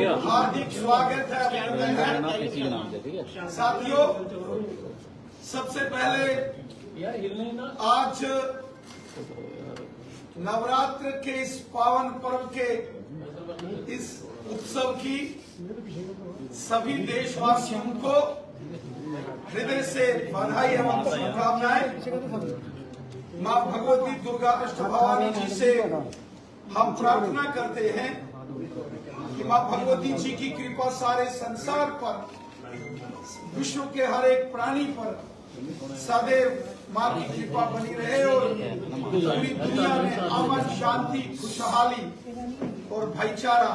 हार्दिक स्वागत है। साथियों, सबसे पहले आज नवरात्र के इस पावन पर्व के इस उत्सव की सभी देशवासियों को हृदय से बधाई एवं शुभकामनाएं। मां भगवती दुर्गा अष्टभवानी जी से हम प्रार्थना करते हैं कि मां भगवती जी की कृपा सारे संसार पर, विश्व के हर एक प्राणी पर सदैव मां की कृपा बनी रहे और पूरी दुनिया में अमन, शांति, खुशहाली और भाईचारा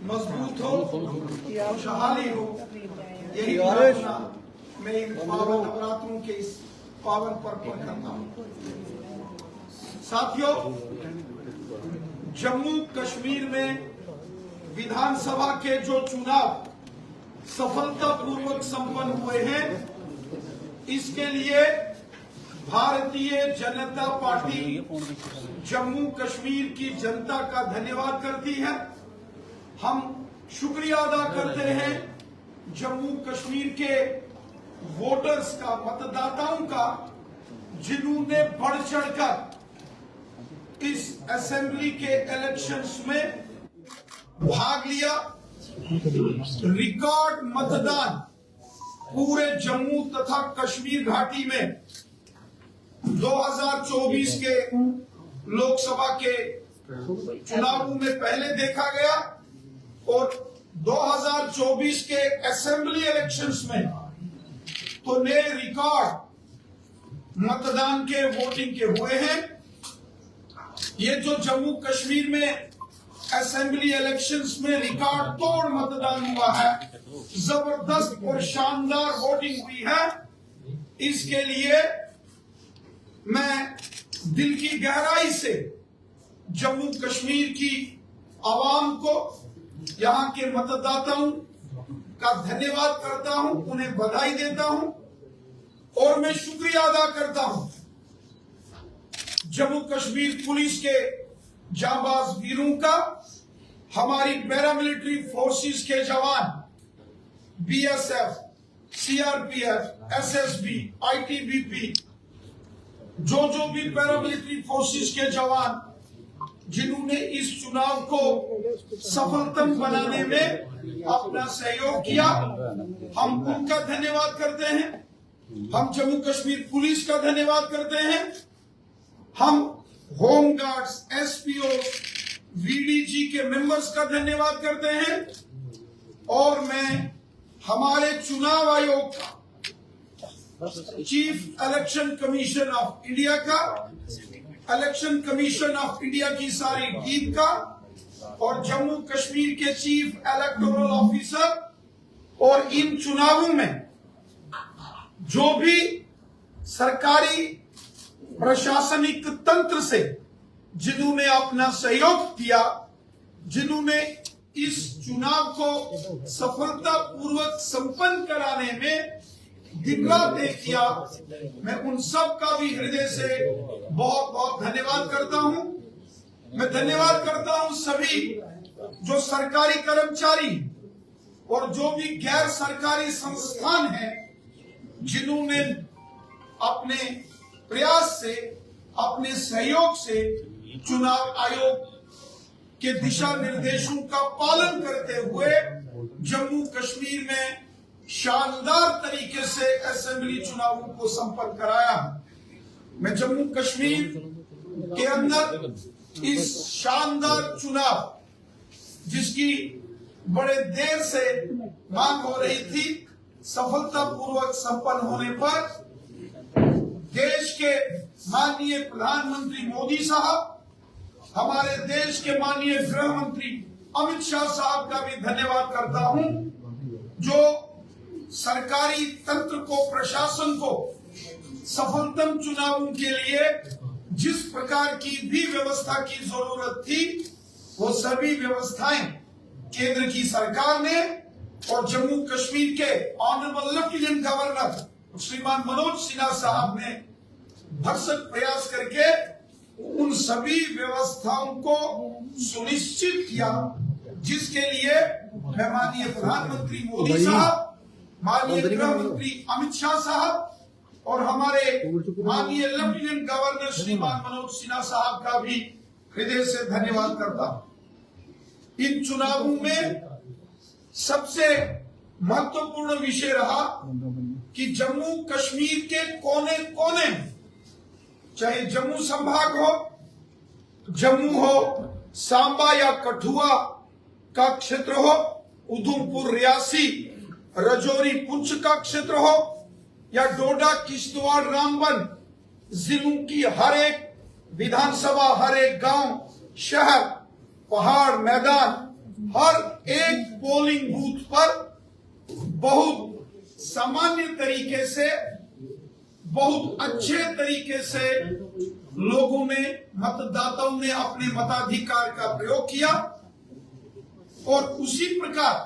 मजबूत हो, खुशहाली हो। यही प्रार्थना मैं इन पावन नवरात्रों के इस पावन पर्व पर करता हूँ। साथियों, जम्मू कश्मीर में विधानसभा के जो चुनाव सफलतापूर्वक संपन्न हुए हैं, इसके लिए भारतीय जनता पार्टी जम्मू कश्मीर की जनता का धन्यवाद करती है। हम शुक्रिया अदा करते हैं जम्मू कश्मीर के वोटर्स का, मतदाताओं का, जिन्होंने बढ़ चढ़कर इस असेंबली के इलेक्शंस में भाग लिया। रिकॉर्ड मतदान पूरे जम्मू तथा कश्मीर घाटी में 2024 के लोकसभा के चुनावों में पहले देखा गया और 2024 के असेंबली इलेक्शंस में तो नए रिकॉर्ड मतदान के, वोटिंग के हुए हैं। ये जो जम्मू कश्मीर में असेंबली इलेक्शंस में रिकॉर्ड तोड़ मतदान हुआ है, जबरदस्त और शानदार वोटिंग हुई है, इसके लिए मैं दिल की गहराई से जम्मू कश्मीर की आवाम को, यहाँ के मतदाताओं का धन्यवाद करता हूं, उन्हें बधाई देता हूं और मैं शुक्रिया अदा करता हूं जम्मू कश्मीर पुलिस के जांबाज वीरों का, हमारी पैरामिलिट्री फोर्सेस के जवान, बीएसएफ, सीआरपीएफ, एसएसबी, आईटीबीपी, जो भी पैरामिलिट्री फोर्सेस के जवान जिन्होंने इस चुनाव को सफलतम बनाने में अपना सहयोग किया, हम उनका धन्यवाद करते हैं। हम जम्मू कश्मीर पुलिस का धन्यवाद करते हैं। हम होम गार्ड्स, एसपीओ, वीडीजी के मेंबर्स का धन्यवाद करते हैं और मैं हमारे चुनाव आयोग का, chief election commission of India का, इलेक्शन कमीशन ऑफ इंडिया की सारी टीम का और जम्मू कश्मीर के चीफ इलेक्टोरल ऑफिसर और इन चुनावों में जो भी सरकारी प्रशासनिक तंत्र से जिन्होंने अपना सहयोग दिया, जिन्होंने इस चुनाव को सफलतापूर्वक संपन्न कराने में दिन रात एक किया, मैं उन सब का भी हृदय से बहुत बहुत धन्यवाद करता हूं। मैं धन्यवाद करता हूं सभी जो सरकारी कर्मचारी और जो भी गैर सरकारी संस्थान हैं, जिन्होंने अपने प्रयास से, अपने सहयोग से चुनाव आयोग के दिशा निर्देशों का पालन करते हुए जम्मू कश्मीर में शानदार तरीके से असेंबली चुनावों को संपन्न कराया। मैं जम्मू कश्मीर के अंदर इस शानदार चुनाव, जिसकी बड़े देर से मांग हो रही थी, सफलतापूर्वक संपन्न होने पर देश के माननीय प्रधानमंत्री मोदी साहब, हमारे देश के माननीय गृह मंत्री अमित शाह साहब का भी धन्यवाद करता हूं, जो सरकारी तंत्र को, प्रशासन को सफलतम चुनावों के लिए जिस प्रकार की भी व्यवस्था की जरूरत थी, वो सभी व्यवस्थाएं केंद्र की सरकार ने और जम्मू कश्मीर के ऑनरेबल लेफ्टिनेंट गवर्नर श्रीमान मनोज सिन्हा साहब ने भरसक प्रयास करके उन सभी व्यवस्थाओं को सुनिश्चित किया, जिसके लिए मैं माननीय प्रधानमंत्री मोदी साहब, माननीय गृह मंत्री अमित शाह साहब और हमारे माननीय लेफ्टिनेंट गवर्नर श्रीमान मनोज सिन्हा साहब का भी हृदय से धन्यवाद करता हूं। इन चुनावों में सबसे महत्वपूर्ण विषय रहा कि जम्मू कश्मीर के कोने कोने में, चाहे जम्मू संभाग हो, जम्मू हो, सांबा या कठुआ का क्षेत्र हो, उधमपुर रियासी राजौरी पुंछ का क्षेत्र हो या डोडा किश्तवाड़ रामबन जिलों की हर एक विधानसभा, हर एक गांव, शहर, पहाड़, मैदान, हर एक पोलिंग बूथ पर बहुत सामान्य तरीके से, बहुत अच्छे तरीके से लोगों ने, मतदाताओं ने अपने मताधिकार का प्रयोग किया। और उसी प्रकार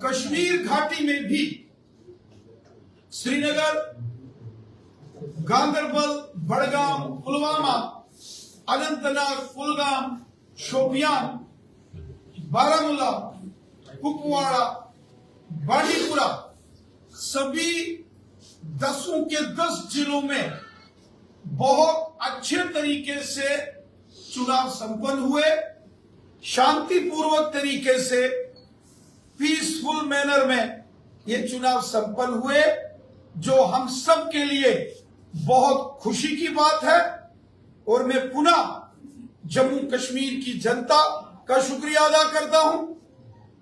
कश्मीर घाटी में भी श्रीनगर, गांदरबल, बड़गाम, पुलवामा, अनंतनाग, कुलगाम, शोपियान, बारामूला, कुपवाड़ा, बांडीपुरा, सभी 10 के 10 जिलों में बहुत अच्छे तरीके से चुनाव संपन्न हुए, शांतिपूर्वक तरीके से, पीसफुल मैनर में ये चुनाव संपन्न हुए, जो हम सब के लिए बहुत खुशी की बात है। और मैं पुनः जम्मू कश्मीर की जनता का शुक्रिया अदा करता हूं।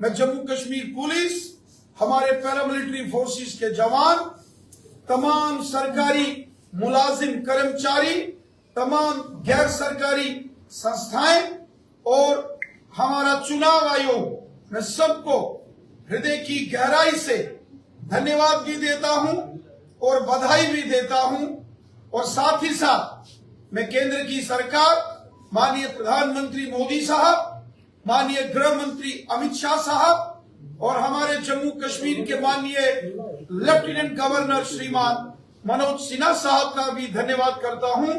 मैं जम्मू कश्मीर पुलिस, हमारे पैरामिलिट्री फोर्सेस के जवान, तमाम सरकारी मुलाजिम कर्मचारी, तमाम गैर सरकारी संस्थाएं और हमारा चुनाव आयोग, मैं सबको हृदय की गहराई से धन्यवाद भी देता हूं और बधाई भी देता हूं। और साथ ही साथ मैं केंद्र की सरकार, माननीय प्रधानमंत्री मोदी साहब, माननीय गृह मंत्री अमित शाह साहब और हमारे जम्मू कश्मीर के माननीय लेफ्टिनेंट गवर्नर श्रीमान मनोज सिन्हा साहब का भी धन्यवाद करता हूं,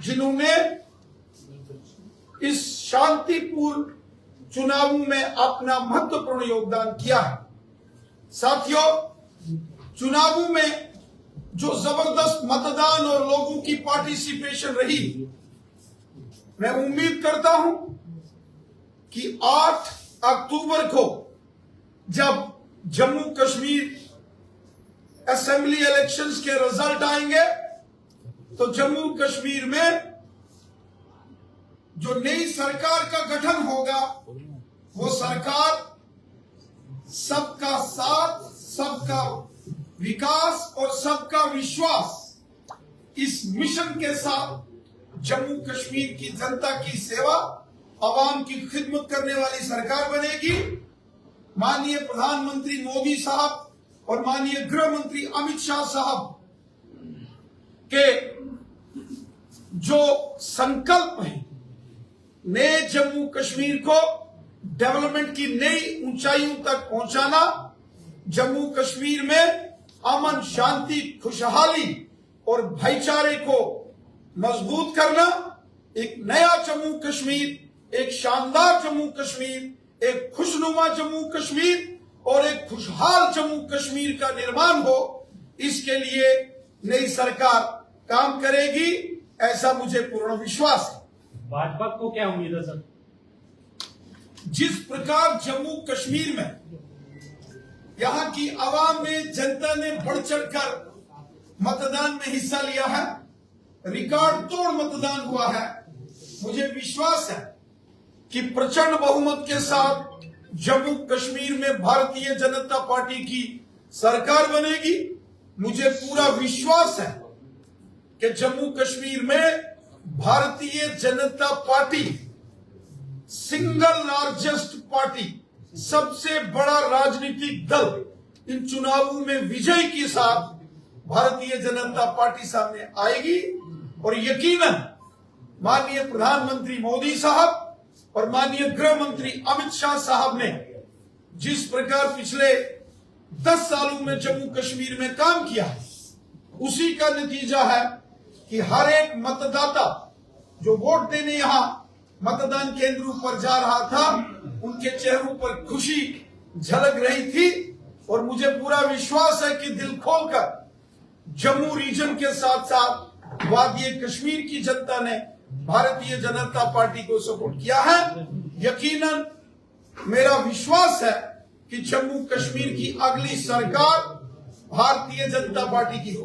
जिन्होंने इस शांतिपूर्ण चुनावों में अपना महत्वपूर्ण योगदान किया है। साथियों, चुनावों में जो जबरदस्त मतदान और लोगों की पार्टिसिपेशन रही, मैं उम्मीद करता हूं कि 8 अक्टूबर को जब जम्मू कश्मीर असेंबली इलेक्शंस के रिजल्ट आएंगे तो जम्मू कश्मीर में जो नई सरकार का गठन होगा, वो सरकार सबका साथ, सबका विकास और सबका विश्वास, इस मिशन के साथ जम्मू कश्मीर की जनता की सेवा, आवाम की खिदमत करने वाली सरकार बनेगी। माननीय प्रधानमंत्री मोदी साहब और माननीय गृह मंत्री अमित शाह साहब के जो संकल्प है, नए जम्मू कश्मीर को डेवलपमेंट की नई ऊंचाइयों तक पहुंचाना, जम्मू कश्मीर में अमन, शांति, खुशहाली और भाईचारे को मजबूत करना, एक नया जम्मू कश्मीर, एक शानदार जम्मू कश्मीर, एक खुशनुमा जम्मू कश्मीर और एक खुशहाल जम्मू कश्मीर का निर्माण हो, इसके लिए नई सरकार काम करेगी, ऐसा मुझे पूर्ण विश्वास है। भाजपा को क्या उम्मीद है सर? जिस प्रकार जम्मू कश्मीर में यहाँ की आवाम ने, जनता ने बढ़ चढ़कर मतदान में हिस्सा लिया है, रिकॉर्ड तोड़ मतदान हुआ है, मुझे विश्वास है कि प्रचंड बहुमत के साथ जम्मू कश्मीर में भारतीय जनता पार्टी की सरकार बनेगी। मुझे पूरा विश्वास है कि जम्मू कश्मीर में Bharatiya Janata party, single largest party, सबसे बड़ा राजनीतिक दल, इन चुनावों में विजय के साथ भारतीय जनता पार्टी सामने आएगी। और यकीनन माननीय प्रधानमंत्री मोदी साहब और माननीय गृह मंत्री अमित शाह साहब ने जिस प्रकार पिछले 10 सालों में जम्मू कश्मीर में काम किया, उसी का नतीजा है कि हर एक मतदाता जो वोट देने यहां मतदान केंद्रों पर जा रहा था, उनके चेहरों पर खुशी झलक रही थी और मुझे पूरा विश्वास है कि दिल खोलकर जम्मू रीजन के साथ साथ वादी कश्मीर की जनता ने भारतीय जनता पार्टी को सपोर्ट किया है। यकीनन मेरा विश्वास है कि जम्मू कश्मीर की अगली सरकार भारतीय जनता पार्टी की हो।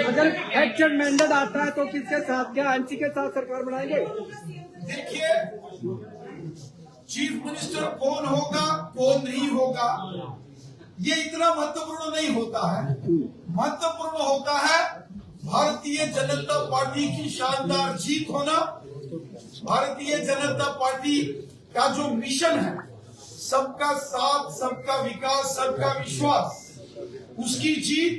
अगर एक्शन मैंडेट आता है तो किसके साथ, क्या एमसी के साथ सरकार बनाएंगे? देखिए, चीफ मिनिस्टर कौन होगा कौन नहीं होगा ये इतना महत्वपूर्ण नहीं होता है। महत्वपूर्ण होता है भारतीय जनता पार्टी की शानदार जीत होना। भारतीय जनता पार्टी का जो मिशन है, सबका साथ, सबका विकास, सबका विश्वास, उसकी जीत,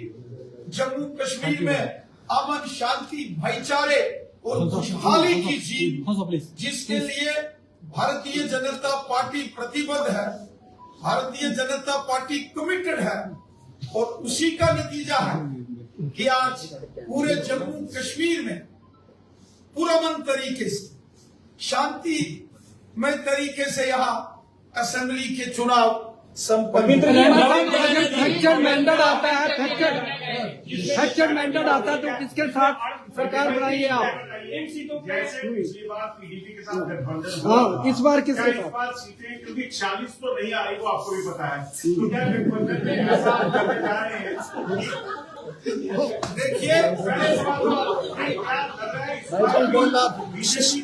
जम्मू कश्मीर में अमन, शांति, भाईचारे और खुशहाली की जीत, जिसके लिए भारतीय जनता पार्टी प्रतिबद्ध है, भारतीय जनता पार्टी कमिटेड है, और उसी का नतीजा है कि आज पूरे जम्मू कश्मीर में पुरअमन तरीके से, शांतिमय तरीके से यहाँ असेंबली के चुनाव संपन्न। एक्शन मैंडेट आता है, एक्शन मैंडेट आता है तो किसके साथ सरकार बनाएंगे आप? जैसे पिछली बार पीडीपी के साथ गठबंधन, हाँ, इस बार किसके इस साथ? बार सीटें क्योंकि 40 तो नहीं आ रही, वो आपको भी पता है, तो क्या गठबंधन में ऐसा करने जा रहे हैं? देखिए, बीजेपी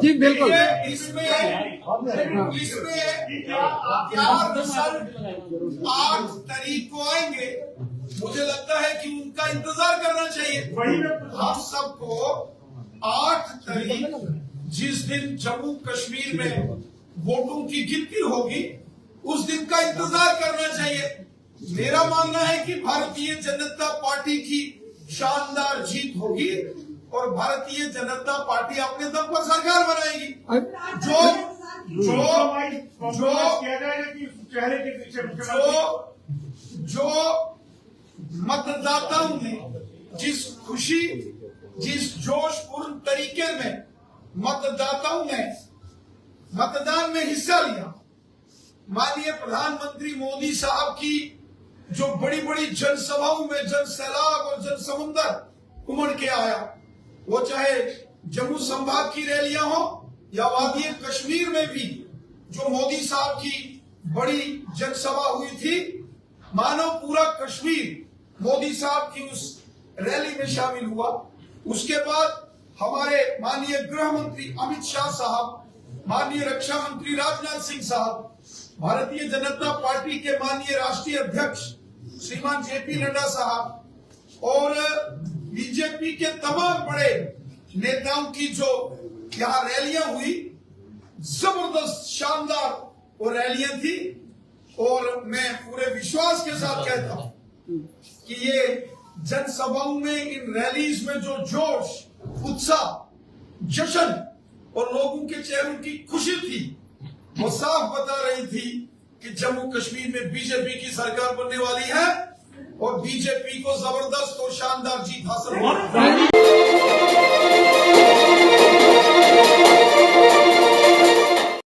जी बिल्कुल। इसमें 8 तारीख को आएंगे। मुझे लगता है कि उनका इंतजार करना चाहिए। हम सबको 8 तारीख, जिस दिन जम्मू कश्मीर में वोटों की गिनती होगी, उस दिन का इंतजार करना चाहिए। मेरा मानना है कि भारतीय जनता पार्टी की शानदार जीत होगी और भारतीय जनता पार्टी अपने दम पर सरकार बनाएगी। किया जाएगा कि चेहरे के पीछे जो मतदाताओं ने जिस खुशी, जिस जोशपूर्ण तरीके में मतदाताओं ने मतदान में हिस्सा लिया, माननीय प्रधानमंत्री मोदी साहब की जो बड़ी बड़ी जनसभाओं में जन सैलाब और जन समुंदर उमड़ के आया, वो चाहे जम्मू संभाग की रैलियां हो या वादी कश्मीर में भी जो मोदी साहब की बड़ी जनसभा हुई थी, मानो पूरा कश्मीर मोदी साहब की उस रैली में शामिल हुआ। उसके बाद हमारे माननीय गृह मंत्री अमित शाह साहब, माननीय रक्षा मंत्री राजनाथ सिंह साहब, भारतीय जनता पार्टी के माननीय राष्ट्रीय अध्यक्ष श्रीमान जेपी नड्डा साहब और बीजेपी के तमाम बड़े नेताओं की जो यहाँ रैलियां हुई, जबरदस्त शानदार वो रैलियां थी। और मैं पूरे विश्वास के साथ कहता हूं कि ये जनसभाओं में, इन रैलीज में जो जोश, उत्साह, जश्न और लोगों के चेहरों की खुशी थी, वो साफ बता रही थी कि जम्मू कश्मीर में बीजेपी की सरकार बनने वाली है और बीजेपी को जबरदस्त और शानदार जीत हासिल होगी।